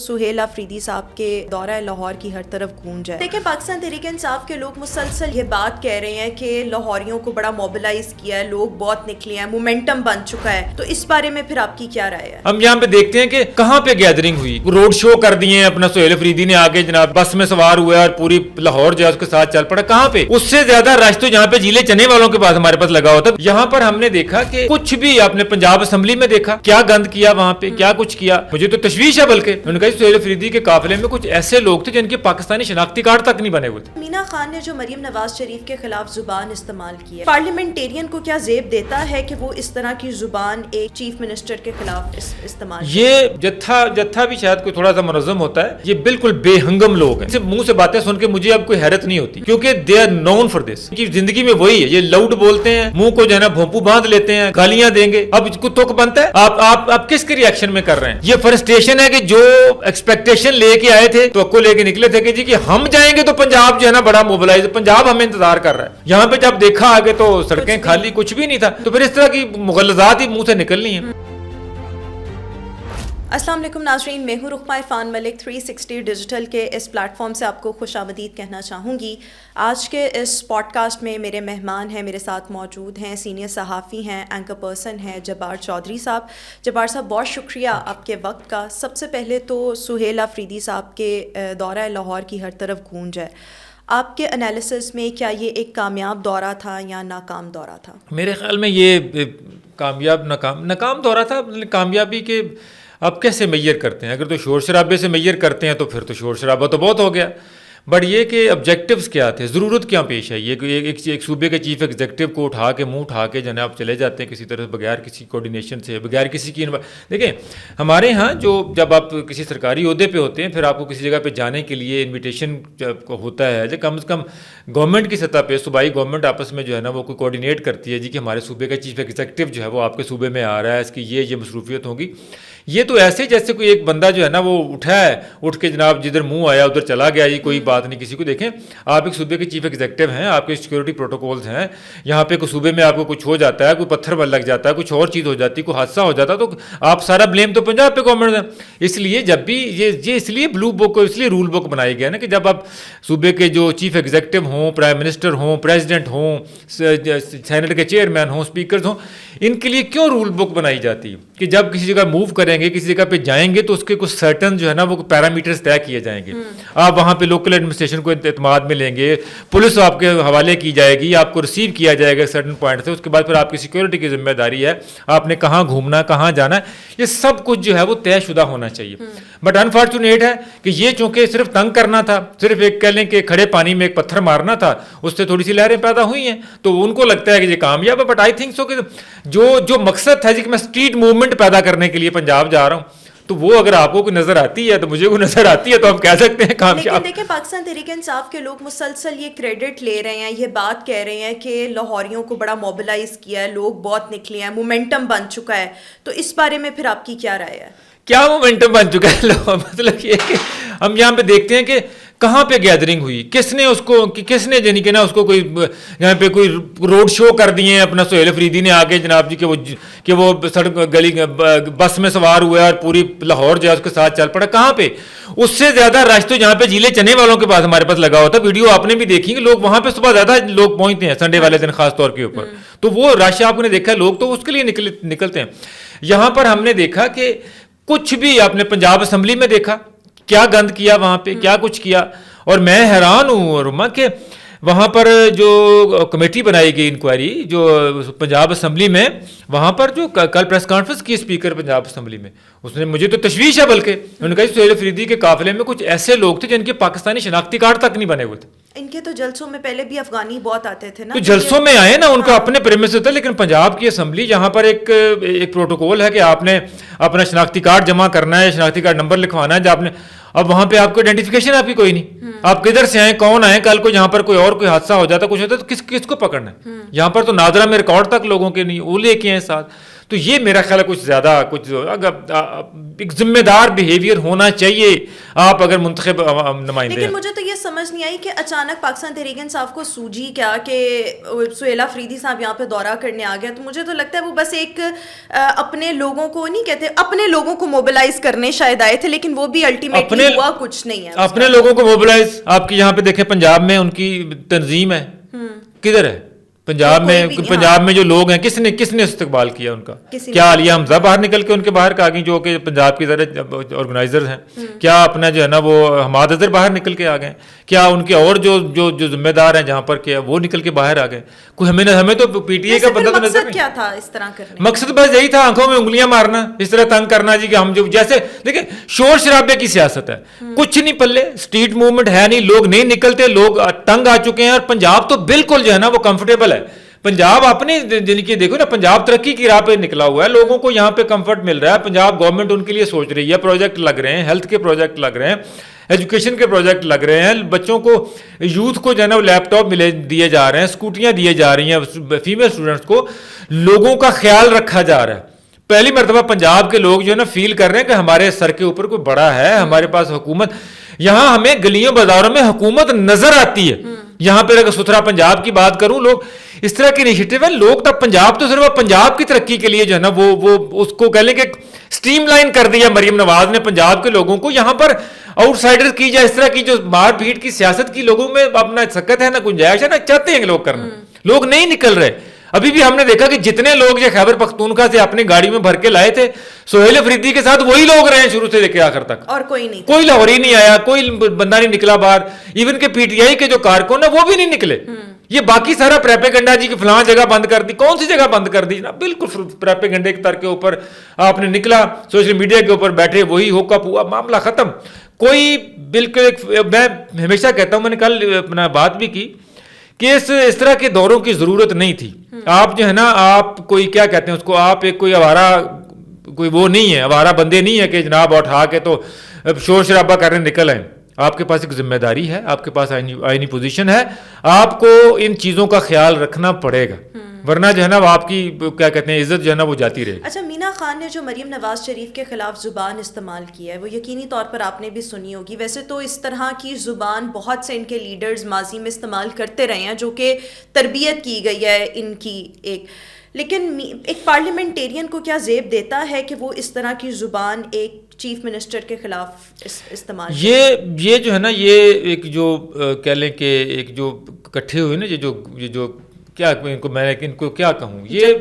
سہیل آفریدی صاحب کے دورہ لاہور کی ہر طرف گونج ہے. دیکھیں, پاکستان تحریک انصاف کے لوگ مسلسل یہ بات کہہ رہے ہیں کہ لاہوریوں کو بڑا موبلائز کیا ہے, لوگ بہت نکلے ہیں, مومنٹم بن چکا ہے. تو اس بارے میں پھر آپ کی کیا رائے ہے؟ ہم یہاں پہ دیکھتے ہیں کہ کہاں پہ گیدرنگ ہوئی, روڈ شو کر دیے ہیں اپنا, سہیل آفریدی نے آگے جناب بس میں سوار ہوا اور پوری لاہور جو ہے اس کے ساتھ چل پڑا. کہاں پہ؟ اس سے زیادہ رش تو یہاں پہ جیلے چنے والوں کے پاس ہمارے پاس لگا ہوتا. یہاں پر ہم نے دیکھا کہ کچھ بھی آپ نے پنجاب اسمبلی میں دیکھا کیا گند کیا وہاں پہ, کیا کچھ کیا. مجھے تو تشویش ہے, بلکہ انہوں نے کہا سہیل آفریدی کے قافلے میں کچھ ایسے لوگ تھے جن کے پاکستانی شناختی کارڈ تک نہیں بنے ہوئے تھے. مینا خان نے جو مریم نواز شریف کے خلاف زبان استعمال کی ہے, پارلیمنٹیرین کو کیا زیب دیتا ہے کہ وہ اس طرح کی زبان ایک چیف منسٹر کے خلاف استعمال کرے؟ یہ جتھا بھی شاید کوئی تھوڑا سا منظم ہوتا ہے, یہ بالکل بے ہنگم لوگ ہیں. منہ سے باتیں سن کے مجھے اب کوئی حیرت نہیں ہوتی, کیونکہ they are known for this. زندگی میں وہی ہے, یہ لاؤڈ بولتے ہیں, منہ کو جو ہے نا بھونپو باندھ لیتے ہیں, گالیاں دیں گے. اب کتوں کو بنتا ہے, آپ کس کے ریئیکشن میں کر رہے ہیں؟ یہ فرسٹریشن ہے کہ جو ایکسپیکٹیشن لے کے آئے تھے, توقع لے کے نکلے تھے کہ جی کہ ہم جائیں گے تو پنجاب جو ہے نا بڑا موبلائز, پنجاب ہمیں انتظار کر رہا ہے. یہاں پہ جب دیکھا آگے تو سڑکیں خالی, کچھ بھی نہیں تھا. تو پھر اس طرح کی مغلظات ہی منہ سے نکلنی ہیں. السلام علیکم ناظرین, میں ہوں رقمہ عرفان ملک. 360 ڈیجیٹل کے اس پلیٹ فارم سے آپ کو خوش آمدید کہنا چاہوں گی. آج کے اس پوڈ کاسٹ میں میرے مہمان ہیں, میرے ساتھ موجود ہیں, سینئر صحافی ہیں, اینکر پرسن ہیں جبار چودھری صاحب. جبار صاحب, بہت شکریہ آپ کے وقت کا. سب سے پہلے تو سہیل آفریدی صاحب کے دورہ لاہور کی ہر طرف گونج ہے. آپ کے انالیسس میں کیا یہ ایک کامیاب دورہ تھا یا ناکام دورہ تھا؟ میرے خیال میں یہ کامیاب ناکام دورہ تھا. کامیابی کے آپ کیسے میئر کرتے ہیں؟ اگر تو شور شرابے سے میئر کرتے ہیں تو پھر تو شور شرابہ تو بہت ہو گیا. بٹ یہ کہ آبجیکٹیوز کیا تھے, ضرورت کیا پیش ہے؟ یہ ایک صوبے کے چیف ایگزیکٹو کو اٹھا کے منہ اٹھا کے جناب چلے جاتے ہیں کسی طرح, بغیر کسی کوارڈینیشن سے, بغیر کسی کی. دیکھیں ہمارے ہاں جب آپ کسی سرکاری عہدے پہ ہوتے ہیں, پھر آپ کو کسی جگہ پہ جانے کے لیے انویٹیشن ہوتا ہے, جو کم از کم گورنمنٹ کی سطح پہ صوبائی گورنمنٹ آپس میں جو ہے نا وہ کوئی کوارڈینیٹ کرتی ہے, جی کہ ہمارے صوبے کا چیف ایگزیکٹو جو ہے وہ آپ کے صوبے میں آ رہا ہے, اس کی یہ مصروفیت ہوگی. یہ تو ایسے جیسے کوئی ایک بندہ جو ہے نا وہ اٹھا ہے, اٹھ کے جناب جدھر منہ آیا ادھر چلا گیا, یہ کوئی بات نہیں کسی کو. دیکھیں آپ ایک صوبے کے چیف ایگزیکٹو ہیں, آپ کے سیکورٹی پروٹوکولز ہیں, یہاں پہ کوئی صوبے میں آپ کو کچھ ہو جاتا ہے, کوئی پتھر لگ جاتا ہے, کچھ اور چیز ہو جاتی ہے, کوئی حادثہ ہو جاتا ہے, تو آپ سارا بلیم تو پنجاب پہ گورنمنٹ ہے. اس لیے جب بھی یہ اس لیے بلو بک اس لیے رول بک بنائی گیا نا کہ جب آپ صوبے کے جو چیف ایگزیکٹو ہوں, پرائم منسٹر ہوں, پریزیڈنٹ ہوں, سینٹ کے چیئرمین ہوں, اسپیکرز ہوں, ان کے لیے کیوں رول بک بنائی جاتی ہے کہ جب کسی جگہ موو کریں گے, کسی جگہ پہ جائیں گے, تو اس کے کچھ سرٹن جو ہے نا وہ پیرامیٹرز طے کیے جائیں گے. آپ وہاں پہ لوکل ایڈمنسٹریشن کو اعتماد میں لیں گے, پولیس آپ کے حوالے کی جائے گی, آپ کو ریسیو کیا جائے گا سرٹن پوائنٹ سے. اس کے بعد پھر آپ کی سیکورٹی کی ذمہ داری ہے, آپ نے کہاں گھومنا, کہاں جانا ہے, یہ سب کچھ جو ہے وہ طے شدہ ہونا چاہیے. بٹ انفارچونیٹ ہے کہ یہ چونکہ صرف تنگ کرنا تھا, صرف ایک کہہ لیں کہ کھڑے پانی میں ایک پتھر مارنا تھا, اس سے تھوڑی سی لہریں پیدا ہوئی ہیں, تو ان کو لگتا ہے کہ یہ کامیاب ہے. بٹ آئی تھنک سو کہ جو مقصد تھا جی کہ میں اسٹریٹ موومنٹ پیدا کرنے کے لیے پنجاب جا رہا ہوں, تو وہ اگر آپ کو کوئی نظر آتی ہے, تو مجھے کوئی نظر آتی ہے, تو ہم کہہ سکتے ہیں کامیاب. لیکن دیکھیں, پاکستان تحریک انصاف کے لوگ مسلسل یہ کریڈٹ لے رہے ہیں, یہ بات کہہ رہے ہیں کہ لاہوریوں کو بڑا موبلائز کیا ہے, لوگ بہت نکلے ہیں, مومنٹم بن چکا ہے. تو اس بارے میں پھر آپ کی کیا رائے ہے؟ کیا مومنٹم بن چکا ہے؟ مطلب یہ کہ ہم یہاں پہ دیکھتے ہیں کہ کہاں پہ گیدرنگ ہوئی, کس نے یعنی کہ نا اس کو کوئی یہاں پہ کوئی روڈ شو کر دیے ہیں اپنا, سہیل آفریدی نے آگے جناب جی کہ وہ سڑک گلی بس میں سوار ہوا ہے اور پوری لاہور جو ہے اس کے ساتھ چل پڑا. کہاں پہ؟ اس سے زیادہ رش تو یہاں پہ جیلے چنے والوں کے پاس ہمارے پاس لگا ہوتا ہے. ویڈیو آپ نے بھی دیکھی کہ لوگ وہاں پہ صبح زیادہ لوگ پہنچتے ہیں سنڈے والے دن خاص طور کے اوپر, تو وہ رش آپ نے دیکھا, لوگ تو اس کے لیے نکلتے ہیں. یہاں پر ہم نے دیکھا کہ کچھ بھی آپ نے پنجاب اسمبلی میں دیکھا کیا گند کیا وہاں پہ, کیا کچھ کیا. اور میں حیران ہوں رما کہ وہاں پر جو کمیٹی بنائی گئی انکوائری جو پنجاب اسمبلی میں, وہاں پر جو کل پریس کانفرنس کی اسپیکر پنجاب اسمبلی میں, اس نے مجھے تو تشویش ہے, بلکہ انہوں نے کہا سہیل آفریدی کے قافلے میں کچھ ایسے لوگ تھے جن کے پاکستانی شناختی کارڈ تک نہیں بنے ہوئے تھے. ان کے تو جلسوں میں پہلے بھی افغانی بہت آتے تھے نا, تو جلسوں میں آئے نا, ان کا اپنے پریمیس ہوتا ہے. لیکن پنجاب کی اسمبلی جہاں پر ایک پروٹوکول ہے کہ آپ نے اپنا شناختی کارڈ جمع کرنا ہے, شناختی کارڈ نمبر لکھوانا ہے, جو آپ نے, اب وہاں پہ آپ کو آئیڈینٹیفیکیشن آپ کی کوئی نہیں, آپ کدھر سے آئے, کون آئے, کل کو یہاں پر کوئی حادثہ ہو جاتا, کچھ ہوتا ہے, تو کس کو پکڑنا ہے؟ یہاں پر تو نادرا میں ریکارڈ تک لوگوں کے نہیں, وہ لے کے ہیں ساتھ. تو یہ میرا خیال ہے کچھ زیادہ کچھ ایک ذمہ دار بیہیویئر ہونا چاہیے آپ اگر منتخب نمائندے. لیکن مجھے تو یہ سمجھ نہیں آئی کہ اچانک پاکستان تحریک انصاف کو سوجی کیا کہ سہیل آفریدی صاحب یہاں پہ دورہ کرنے آ گیا. تو مجھے تو لگتا ہے وہ بس ایک اپنے لوگوں کو نہیں کہتے, اپنے لوگوں کو موبلائز کرنے شاید آئے تھے, لیکن وہ بھی الٹیمیٹلی ہوا کچھ نہیں ہے. اپنے لوگوں کو موبلائز, آپ کی یہاں پہ دیکھیں پنجاب میں ان کی تنظیم ہے, کدھر ہے پنجاب میں جو لوگ ہیں کس نے استقبال کیا ان کا؟ کیا عالیہ حمزہ باہر نکل کے ان کے باہر آ گئی جو کہ پنجاب کی ذرا آرگنائزر ہیں؟ کیا اپنا جو ہے نا وہ حماد اظہر باہر نکل کے آ گئے؟ کیا ان کے اور جو ذمہ دار ہیں جہاں پر کیا وہ نکل کے باہر آ گئے؟ کوئی ہمیں تو پی ٹی اے کا بندہ تو نظر نہیں. کیا تھا اس طرح کرنے؟ مقصد بس یہی تھا, آنکھوں میں انگلیاں مارنا, اس طرح تنگ کرنا جی کہ ہم جو جیسے دیکھیں شور شرابے کی سیاست ہے, کچھ نہیں پلے, اسٹریٹ موومنٹ ہے نہیں, لوگ نہیں نکلتے, لوگ تنگ آ چکے ہیں. اور پنجاب تو بالکل جو ہے نا وہ کمفرٹیبل ہے. پنجاب اپنے جن کی دیکھو نا, پنجاب ترقی کی راہ پہ نکلا ہوا ہے, لوگوں کو یہاں پہ کمفرٹ مل رہا ہے. پنجاب گورنمنٹ ان کے لیے سوچ رہی ہے, پروجیکٹ لگ رہے ہیں, ہیلتھ کے پروجیکٹ لگ رہے ہیں, ایجوکیشن کے پروجیکٹ لگ رہے ہیں, بچوں کو یوتھ کو جو ہے نا لیپ ٹاپ دیے جا رہے ہیں, اسکوٹیاں دیے جا رہی ہیں فیمیل اسٹوڈنٹس کو, لوگوں کا خیال رکھا جا رہا ہے. پہلی مرتبہ پنجاب کے لوگ جو ہے نا فیل کر رہے ہیں کہ ہمارے سر کے اوپر کوئی بڑا ہے, ہمارے پاس حکومت, یہاں ہمیں گلیوں بازاروں میں حکومت نظر آتی ہے. یہاں پہ اگر ستھرا پنجاب کی بات کروں, لوگ اس طرح کے انیشیٹو ہیں, لوگ تب پنجاب تو صرف پنجاب کی ترقی کے لیے جو ہے نا وہ اس کو کہہ لیں کہ اسٹریم لائن کر دیا مریم نواز نے پنجاب کے لوگوں کو. یہاں پر آؤٹ سائڈر کی یا اس طرح کی جو مار پیٹ کی سیاست کی لوگوں میں اپنا سکت ہے نا, گنجائش ہے نا, چاہتے ہیں کہ لوگ کرنا, لوگ نہیں نکل رہے. ابھی بھی ہم نے دیکھا کہ جتنے لوگ جو خیبر پختونخوا سے اپنی گاڑی میں بھر کے لائے تھے, سہیل افریدی کے ساتھ وہی لوگ رہے ہیں شروع سے لے کے آخر تک, اور کوئی لاہوری نہیں آیا, کوئی بندہ نہیں نکلا باہر. ایون کہ پی ٹی آئی کے جو کارکن ہیں وہ بھی نہیں نکلے. یہ باقی سارا پریپیگنڈا جی کہ فلاں جگہ بند کر دی, کون سی جگہ بند کر دی جناب؟ بالکل پریپیگنڈے کے تر کے اوپر آپ نے نکلا, سوشل میڈیا کے اوپر بیٹھے, وہی ہوکا پوا, معاملہ ختم. کوئی بالکل میں ہمیشہ کہتا ہوں, میں نے کل اپنا بات بھی کی کہ اس طرح کے دوروں کی ضرورت نہیں تھی. آپ جو ہے نا, آپ کوئی کیا کہتے ہیں اس کو, آپ ایک کوئی آوارہ, کوئی وہ نہیں ہے, آوارہ بندے نہیں ہے کہ جناب اٹھا کے تو شور شرابہ کرنے نکل آئیں. آپ کے پاس ایک ذمہ داری ہے, آپ کے پاس آئینی پوزیشن ہے, آپ کو ان چیزوں کا خیال رکھنا پڑے گا, ورنہ جو ہے نا آپ کی کیا کہتے ہیں عزت جو ہے نا وہ جاتی رہے گی. اچھا, مینا خان نے جو مریم نواز شریف کے خلاف زبان استعمال کی ہے وہ یقینی طور پر آپ نے بھی سنی ہوگی. ویسے تو اس طرح کی زبان بہت سے ان کے لیڈرز ماضی میں استعمال کرتے رہے ہیں, جو کہ تربیت کی گئی ہے ان کی ایک, لیکن ایک پارلیمنٹیرین کو کیا زیب دیتا ہے کہ وہ اس طرح کی زبان ایک چیف منسٹر کے خلاف استعمال؟ یہ جو ہے نا, یہ ایک جو کہہ لیں کہ ایک جو اکٹھے ہوئے نا, یہ جو کیا ان کو کیا کہوں, یہ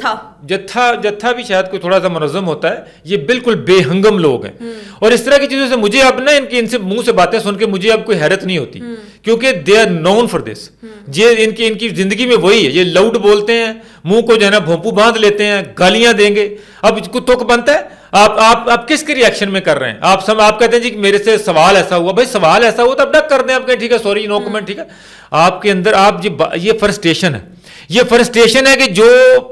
جتھا بھی شاید کوئی تھوڑا سا منظم ہوتا ہے, یہ بالکل بے ہنگم لوگ ہیں. اور اس طرح کی چیزوں سے مجھے اب نا ان سے منہ سے باتیں سن کے مجھے اب کوئی حیرت نہیں ہوتی, کیونکہ they are known for this. یہ ان کی زندگی میں وہی ہے, یہ لاؤڈ بولتے ہیں, منہ کو جو ہے نا بھونپو باندھ لیتے ہیں, گالیاں دیں گے. اب کو تک بنتا ہے, آپ کس کے ریئیکشن میں کر رہے ہیں؟ آپ کہتے ہیں جی میرے سے سوال ایسا ہوا, بھائی سوال ایسا ہوا تو اب ڈک کر دیں, آپ کہیں ٹھیک ہے سوری نو کمنٹ, ٹھیک ہے. آپ کے اندر آپ یہ فرسٹریشن ہے, یہ فرسٹریشن ہے کہ جو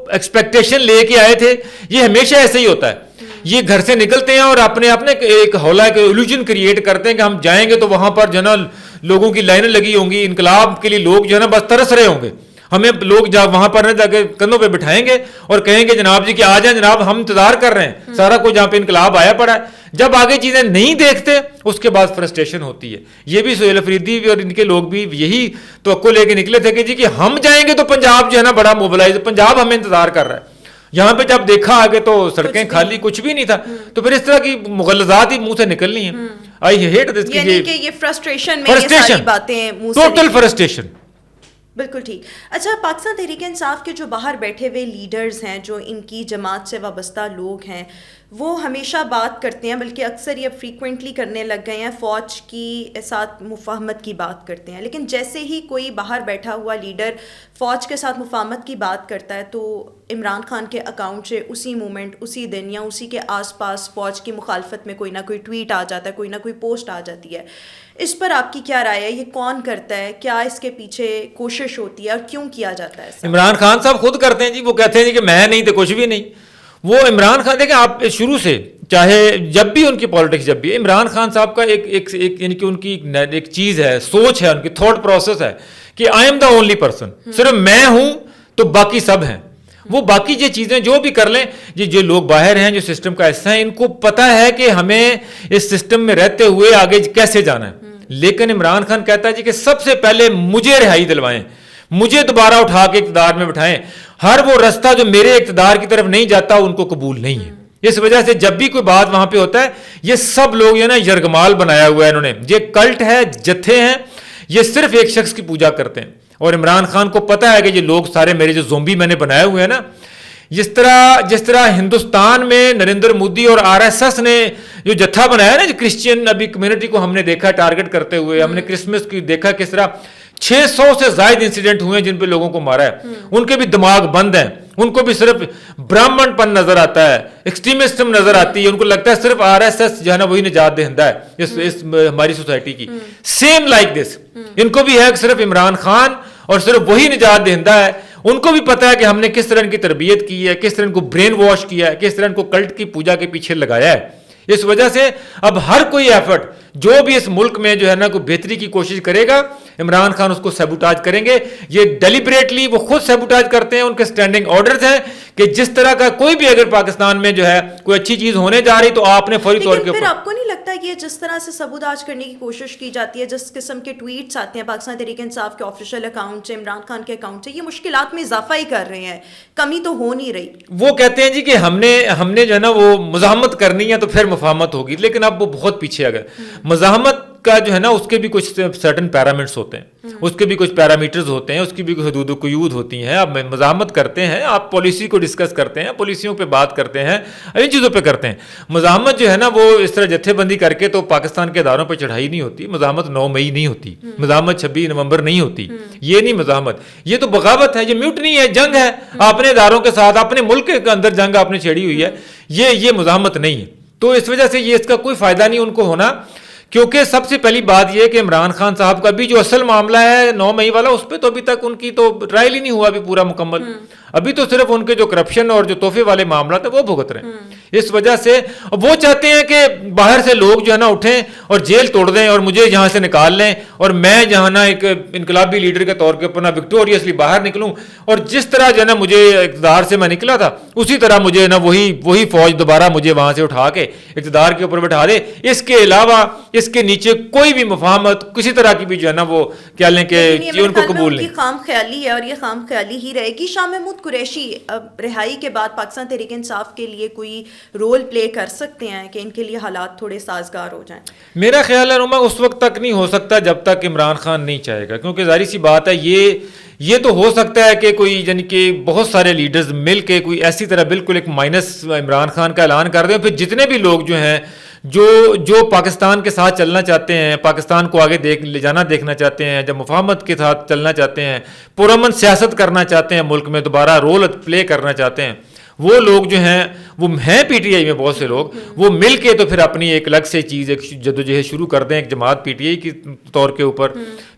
ایکسپیکٹیشن لے کے آئے تھے, یہ ہمیشہ ایسے ہی ہوتا ہے. یہ گھر سے نکلتے ہیں اور اپنے ایک ہولا ایک ایلوژن کریٹ کرتے ہیں کہ ہم جائیں گے تو وہاں پر جو ہے نا لوگوں کی لائنیں لگی ہوں گی, انقلاب کے لیے لوگ جو ہے نا بس ترس رہے ہوں گے. ہمیں لوگ وہاں پر جا کے کندھوں پہ بٹھائیں گے اور کہیں گے جناب جی کہ آ جائیں جناب, ہم انتظار کر رہے ہیں, سارا کچھ جہاں پہ انقلاب آیا پڑا ہے. جب آگے چیزیں نہیں دیکھتے اس کے بعد فرسٹریشن ہوتی ہے. یہ بھی سہیل افریدی اور ان کے لوگ بھی یہی توقع لے کے نکلے تھے کہ جی کہ ہم جائیں گے تو پنجاب جو ہے نا بڑا موبلائز, پنجاب ہمیں انتظار کر رہا ہے. یہاں پہ جب دیکھا آگے تو سڑکیں خالی, کچھ بھی نہیں تھا. تو پھر اس طرح کی مغلظات ہی منہ سے نکلنی ہیں. آئی ہیٹ دس, یہ فرسٹریشن میں یہ ساری باتیں منہ سے, ٹوٹل فرسٹریشن. بالکل ٹھیک. اچھا, پاکستان تحریک انصاف کے جو باہر بیٹھے ہوئے لیڈرز ہیں, جو ان کی جماعت سے وابستہ لوگ ہیں, وہ ہمیشہ بات کرتے ہیں, بلکہ اکثر یہ فریکوینٹلی کرنے لگ گئے ہیں, فوج کی ساتھ مفاہمت کی بات کرتے ہیں. لیکن جیسے ہی کوئی باہر بیٹھا ہوا لیڈر فوج کے ساتھ مفاہمت کی بات کرتا ہے تو عمران خان کے اکاؤنٹ سے اسی مومنٹ, اسی دن یا اسی کے آس پاس فوج کی مخالفت میں کوئی نہ کوئی ٹویٹ آ جاتا ہے, کوئی نہ کوئی پوسٹ آ جاتی ہے. اس پر آپ کی کیا رائے ہے؟ یہ کون کرتا ہے؟ کیا اس کے پیچھے کوشش ہوتی ہے اور کیوں کیا جاتا ہے؟ عمران خان صاحب خود کرتے ہیں جی, وہ کہتے ہیں جی کہ میں نہیں تو کچھ بھی نہیں. وہ عمران خان دیکھیں, آپ شروع سے چاہے جب بھی ان کی پالیٹکس, جب بھی عمران خان صاحب کا یعنی کہ ان کی ایک چیز ہے, سوچ ہے, ان کی تھاٹ پروسیس ہے کہ I am the only person, صرف میں ہوں تو باقی سب ہیں. وہ باقی یہ چیزیں جو بھی کر لیں، جو لوگ باہر ہیں جو سسٹم کا حصہ ہیں، ان کو پتہ ہے کہ ہمیں اس سسٹم میں رہتے ہوئے آگے کیسے جانا ہے. لیکن عمران خان کہتا ہے کہ سب سے پہلے مجھے رہائی دلوائیں، مجھے دوبارہ اٹھا کے اقتدار میں بٹھائیں. ہر وہ رستہ جو میرے اقتدار کی طرف نہیں جاتا ان کو قبول نہیں ہے. اس وجہ سے جب بھی کوئی بات وہاں پہ ہوتا ہے، یہ سب لوگ یہ نا یرغمال بنایا ہوا ہے انہوں نے، یہ کلٹ ہے، جتھے ہیں، یہ صرف ایک شخص کی پوجا کرتے ہیں. اور عمران خان کو پتہ ہے کہ یہ لوگ سارے میرے جو زومبی میں نے بنائے ہوئے ہیں نا، جس طرح ہندوستان میں نریندر مودی اور آر ایس ایس نے جو جتھا بنایا نا، جو کرسچین ابھی کمیونٹی کو ہم نے دیکھا ٹارگٹ کرتے ہوئے، ہم نے کرسمس کی دیکھا کس طرح 600 سے زائد انسیڈنٹ ہوئے ہیں جن پہ لوگوں کو مارا ہے. ان کے بھی دماغ بند ہیں، ان کو بھی صرف برہمن پن نظر آتا ہے، ایکسٹریمسٹم نظر آتی ہے، ان کو لگتا ہے صرف آر ایس ایس جو ہے نا وہی نجات دہندہ ہے اس ہماری سوسائٹی کی. سیم لائک دس ان کو بھی ہے کہ صرف عمران خان اور صرف وہی نجات دہندہ ہے. ان کو بھی پتا ہے کہ ہم نے کس طرح ان کی تربیت کی ہے، کس طرح ان کو برین واش کیا ہے، کس طرح ان کو کلٹ کی پوجا کے پیچھے لگایا ہے. اس وجہ سے اب ہر کوئی ایفرٹ جو بھی اس ملک میں جو ہے نا کوئی بہتری کی کوشش کرے گا، عمران خان اس کو سیبوٹاج کریں گے. یہ ڈیلیبریٹلی وہ خود سیبوٹاج کرتے ہیں. ان کے سٹینڈنگ آرڈرز ہیں کہ جس طرح کا کوئی بھی اگر پاکستان میں جو ہے کوئی اچھی چیز ہونے جا رہی تو آپ نے فوری طور کے پھر آپ کو نہیں لگتا کہ جس طرح سے سبوتاج کرنے کی کوشش کی جاتی ہے، جس قسم کے ٹویٹس آتے ہیں پاکستان تحریک انصاف کے آفیشیل اکاؤنٹ سے، عمران خان کے اکاؤنٹ سے، یہ مشکلات میں اضافہ ہی کر رہے ہیں، کمی تو ہو نہیں رہی. وہ کہتے ہیں جی کہ ہم نے جو ہے نا وہ مزاحمت کرنی ہے تو پھر مفاہمت ہوگی. لیکن اب وہ بہت پیچھے آ گئے. مزاحمت کا جو ہے نا اس کے بھی کچھ سرٹن پیرامٹرز ہوتے ہیں، اس کے بھی کچھ پیرامیٹرز ہوتے ہیں، اس کی بھی حدود و قیود ہوتی ہیں. اب مزاحمت کرتے ہیں، آپ پالیسی کو ڈسکس کرتے ہیں، پالیسیوں پہ بات کرتے ہیں، ان چیزوں پہ کرتے ہیں. مزاحمت جو ہے نا وہ اس طرح جتھے بندی کر کے تو پاکستان کے اداروں پہ چڑھائی نہیں ہوتی. مزاحمت 9 مئی نہیں ہوتی، مزاحمت 26 نومبر نہیں ہوتی. یہ نہیں مزاحمت، یہ تو بغاوت ہے، یہ میوٹنی ہے، جنگ ہے اپنے اداروں کے ساتھ، اپنے ملک کے اندر جنگ آپ نے چھیڑی ہوئی ہے. یہ مزاحمت نہیں ہے. تو اس وجہ سے یہ اس کا کوئی فائدہ نہیں ان کو ہونا. کیونکہ سب سے پہلی بات یہ کہ عمران خان صاحب کا بھی جو اصل معاملہ ہے 9 مئی والا، اس پہ تو ابھی تک ان کی تو ٹرائل ہی نہیں ہوا ابھی پورا مکمل. ابھی تو صرف ان کے جو کرپشن اور جو تحفے والے معاملات ہیں وہ بھگت رہے ہیں. اس وجہ سے وہ چاہتے ہیں کہ باہر سے لوگ جو ہے نا اٹھیں اور جیل توڑ دیں اور مجھے یہاں سے نکال لیں، اور میں جہاں نا ایک انقلابی لیڈر کے طور کے اوپر نا وکٹوریسلی باہر نکلوں، اور جس طرح جو ہے نا مجھے اقتدار سے میں نکلا تھا اسی طرح مجھے نا وہی فوج دوبارہ مجھے وہاں سے اٹھا کے اقتدار کے اوپر بٹھا دے. اس کے علاوہ اس کے نیچے کوئی بھی مفاہمت کسی طرح کی بھی جو ہے نا وہ کیا لیں کہ ان کو قبول نہیں. خام خیالی ہے اور یہ خام خیالی ہی رہے گی. شاہ محمود قریشی رہائی کے بعد پاکستان تحریک انصاف کے لیے کوئی رول پلے کر سکتے ہیں کہ ان کے لیے حالات تھوڑے سازگار ہو جائیں؟ میرا خیال ہے روما اس وقت تک نہیں ہو سکتا جب تک عمران خان نہیں چاہے گا. کیونکہ ظاہر سی بات ہے یہ تو ہو سکتا ہے کہ کوئی یعنی کہ بہت سارے لیڈرز مل کے کوئی ایسی طرح بالکل ایک مائنس عمران خان کا اعلان کر دیں. پھر جتنے بھی لوگ جو ہیں جو پاکستان کے ساتھ چلنا چاہتے ہیں، پاکستان کو آگے لے جانا دیکھنا چاہتے ہیں، جب مفاہمت کے ساتھ چلنا چاہتے ہیں، پرامن سیاست کرنا چاہتے ہیں، ملک میں دوبارہ رول پلے کرنا چاہتے ہیں، وہ لوگ جو ہیں وہ ہیں پی ٹی آئی میں بہت سے لوگ، وہ مل کے تو پھر اپنی ایک الگ سے چیز ایک جدوجہد شروع کر دیں ایک جماعت پی ٹی آئی کی طور کے اوپر.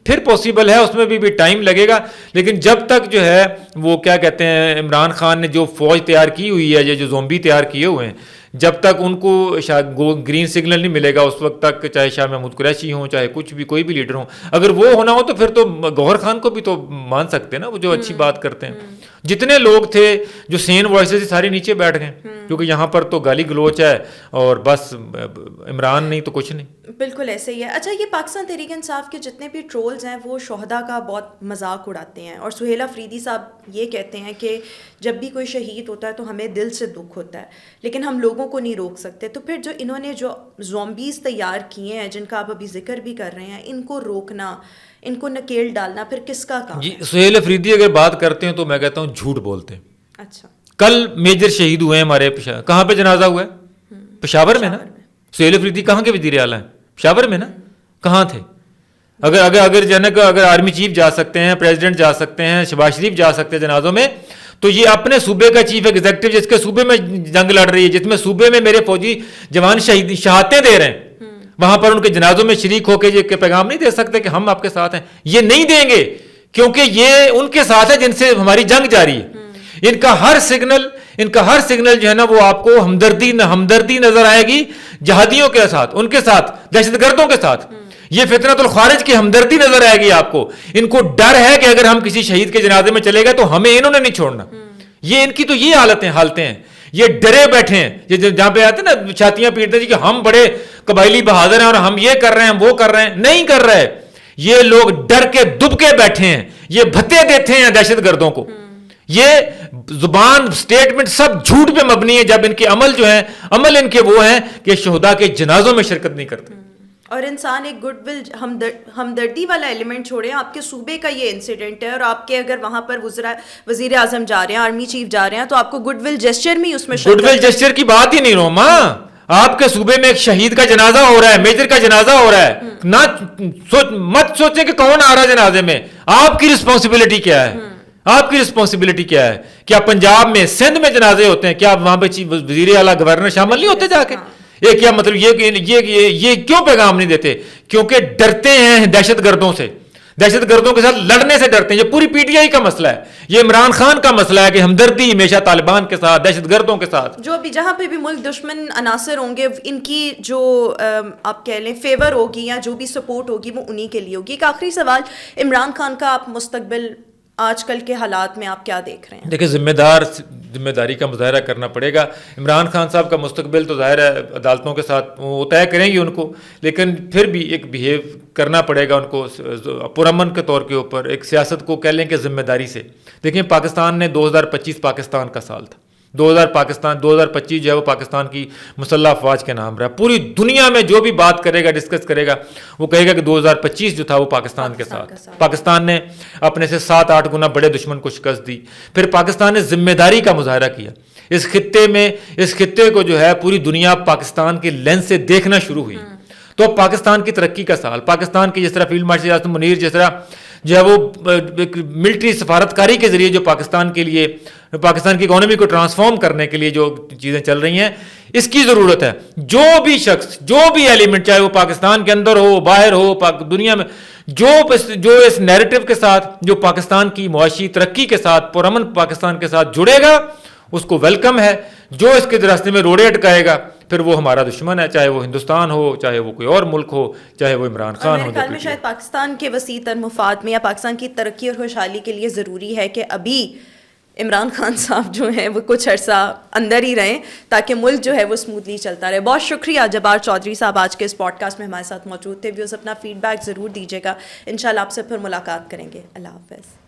پھر پاسبل ہے، اس میں بھی ٹائم لگے گا. لیکن جب تک جو ہے وہ کیا کہتے ہیں عمران خان نے جو فوج تیار کی ہوئی ہے، یہ جو زومبی تیار کیے ہوئے ہیں، جب تک ان کو گرین سگنل نہیں ملے گا اس وقت تک، چاہے شاہ محمود قریشی ہوں، چاہے کچھ بھی کوئی بھی لیڈر ہوں، اگر وہ ہونا ہو تو پھر تو گوہر خان کو بھی تو مان سکتے ہیں نا، وہ جو اچھی بات کرتے ہیں. جتنے لوگ تھے جو سین وائسز سارے نیچے بیٹھ گئے، کیونکہ یہاں پر تو گالی گلوچ ہے اور بس عمران نہیں تو کچھ نہیں. بالکل ایسے ہی ہے. اچھا، یہ پاکستان تحریک انصاف کے جتنے بھی ٹرولز ہیں وہ شہداء کا بہت مذاق اڑاتے ہیں، اور سہیل افریدی صاحب یہ کہتے ہیں کہ جب بھی کوئی شہید ہوتا ہے تو ہمیں دل سے دکھ ہوتا ہے، لیکن ہم لوگوں کو نہیں روک سکتے. تو پھر جو انہوں نے جو زومبیز تیار کیے ہیں جن کا آپ ابھی ذکر بھی کر رہے ہیں، ان کو روکنا، ان کو نکیل ڈالنا پھر کس کا کام؟ جی سہیل افریدی اگر بات کرتے ہیں تو میں کہتا ہوں جھوٹ بولتے ہیں. اچھا، کل میجر شہید ہوئے ہیں ہمارے کہاں پہ جنازہ ہوا ہے؟ پشاور میں نا. سہیل افریدی کہاں کے وزیر اعلیٰ ہیں؟ پشاور میں نا. کہاں تھے؟ اگر جنک اگر آرمی چیف جا سکتے ہیں، پریزیڈنٹ جا سکتے ہیں، شہباز شریف جا سکتے ہیں جنازوں میں، تو یہ اپنے صوبے کا چیف ایگزیکٹو جس کے صوبے میں جنگ لڑ رہی ہے، جس میں صوبے میں میرے فوجی جوان شہادتیں دے رہے ہیں، وہاں پر ان کے جنازوں میں شریک ہو کے یہ پیغام نہیں دے سکتے کہ ہم آپ کے ساتھ ہیں؟ یہ نہیں دیں گے، کیونکہ یہ ان کے ساتھ ہے جن سے ہماری جنگ جاری ہے. ان کا ہر سگنل جو ہے نا وہ آپ کو ہمدردی نظر آئے گی جہادیوں کے ساتھ، ان کے ساتھ، دہشت گردوں کے ساتھ. یہ فتنۃ الخارج کی ہمدردی نظر آئے گی آپ کو. ان کو ڈر ہے کہ اگر ہم کسی شہید کے جنازے میں چلے گئے تو ہمیں انہوں نے نہیں چھوڑنا. یہ ان کی تو یہ حالتیں ہیں. یہ ڈرے بیٹھے ہیں, یہ جہاں پہ آتے ہیں نا چھاتیاں پیٹتے ہیں کہ ہم بڑے قبائلی بہادر ہیں اور ہم یہ کر رہے ہیں, ہم وہ کر رہے ہیں. نہیں کر رہے, یہ لوگ ڈر کے دب کے بیٹھے ہیں. یہ بھتے دیتے ہیں دہشت گردوں کو. یہ زبان سٹیٹمنٹ سب جھوٹ پہ مبنی ہے, جب ان کے عمل جو ہیں, عمل ان کے وہ ہیں کہ شہداء کے جنازوں میں شرکت نہیں کرتے. اور انسان ایک گڈ ول ہمدردی والا ایلیمنٹ چھوڑے. آپ کے صوبے کا یہ انسیڈنٹ ہے اور آپ کے اگر وہاں پر وزیر اعظم جا رہے ہیں, آرمی چیف جا رہے ہیں, تو آپ کو گڈ ول جسچر میں اس میں گڈ ول جسچر کی بات ہی نہیں روما. آپ کے صوبے میں ایک شہید کا جنازہ ہو رہا ہے, میجر کا جنازہ ہو رہا ہے, مت سوچیں کہ کون آ رہا ہے جنازے میں. آپ کی رسپانسبلٹی کیا ہے, آپ کی رسپانسبلٹی کیا ہے؟ کیا پنجاب میں سندھ میں جنازے ہوتے ہیں, کیا وہاں پہ وزیر اعلیٰ گورنر شامل نہیں ہوتے جا کے؟ یہ کیا مطلب, یہ کیوں پیغام نہیں دیتے؟ کیونکہ ڈرتے ہیں دہشت گردوں سے, دہشت گردوں کے ساتھ لڑنے سے ڈرتے ہیں. یہ پوری پی ٹی آئی کا مسئلہ ہے, یہ عمران خان کا مسئلہ ہے کہ ہمدردی ہمیشہ طالبان کے ساتھ, دہشت گردوں کے ساتھ. جو بھی جہاں پہ بھی ملک دشمن عناصر ہوں گے, ان کی جو آپ کہہ لیں فیور ہوگی یا جو بھی سپورٹ ہوگی وہ انہی کے لیے ہوگی. ایک آخری سوال, عمران خان کا آپ مستقبل آج کل کے حالات میں آپ کیا دیکھ رہے ہیں؟ دیکھیں, ذمہ داری کا مظاہرہ کرنا پڑے گا. عمران خان صاحب کا مستقبل تو ظاہر ہے عدالتوں کے ساتھ وہ طے کریں گی ان کو, لیکن پھر بھی ایک بیہیو کرنا پڑے گا ان کو پرامن کے طور کے اوپر, ایک سیاست کو کہہ لیں کہ ذمہ داری سے. دیکھیں, پاکستان نے 2025 پاکستان کا سال تھا. 2025 جو ہے وہ پاکستان کی مسلح افواج کے نام رہا. پوری دنیا میں جو بھی بات کرے گا, ڈسکس کرے گا, وہ کہے گا کہ 2025 جو تھا وہ پاکستان کے ساتھ. پاکستان نے اپنے سے 7-8 گنا بڑے دشمن کو شکست دی. پھر پاکستان نے ذمہ داری کا مظاہرہ کیا. اس خطے کو جو ہے پوری دنیا پاکستان کے لینس سے دیکھنا شروع ہوئی. تو اب پاکستان کی ترقی کا سال, پاکستان کی جس طرح فیلڈ مارشل اعظم منیر جس طرح جو ہے وہ ملٹری سفارتکاری کے ذریعے جو پاکستان کے لیے, پاکستان کی اکانومی کو ٹرانسفارم کرنے کے لیے جو چیزیں چل رہی ہیں, اس کی ضرورت ہے. جو بھی شخص, جو بھی ایلیمنٹ, چاہے وہ پاکستان کے اندر ہو, باہر ہو, دنیا میں, جو اس نیریٹو کے ساتھ, جو پاکستان کی معاشی ترقی کے ساتھ, پرامن پاکستان کے ساتھ جڑے گا, اس کو ویلکم ہے. جو اس کے راستے میں روڑے اٹکائے گا, پھر وہ ہمارا دشمن ہے, چاہے وہ ہندوستان ہو, چاہے وہ کوئی اور ملک ہو, چاہے وہ عمران خان ہو. میرے خیال میں شاید پاکستان کے وسیع تر مفاد میں یا پاکستان کی ترقی اور خوشحالی کے لیے ضروری ہے کہ ابھی عمران خان صاحب جو ہیں وہ کچھ عرصہ اندر ہی رہیں تاکہ ملک جو ہے وہ اسموتھلی چلتا رہے. بہت شکریہ جبار چودھری صاحب آج کے اس پوڈ کاسٹ میں ہمارے ساتھ موجود تھے. ویوز اپنا فیڈ بیک ضرور دیجیے گا. انشاءاللہ آپ سے پھر ملاقات کریں گے. اللہ حافظ.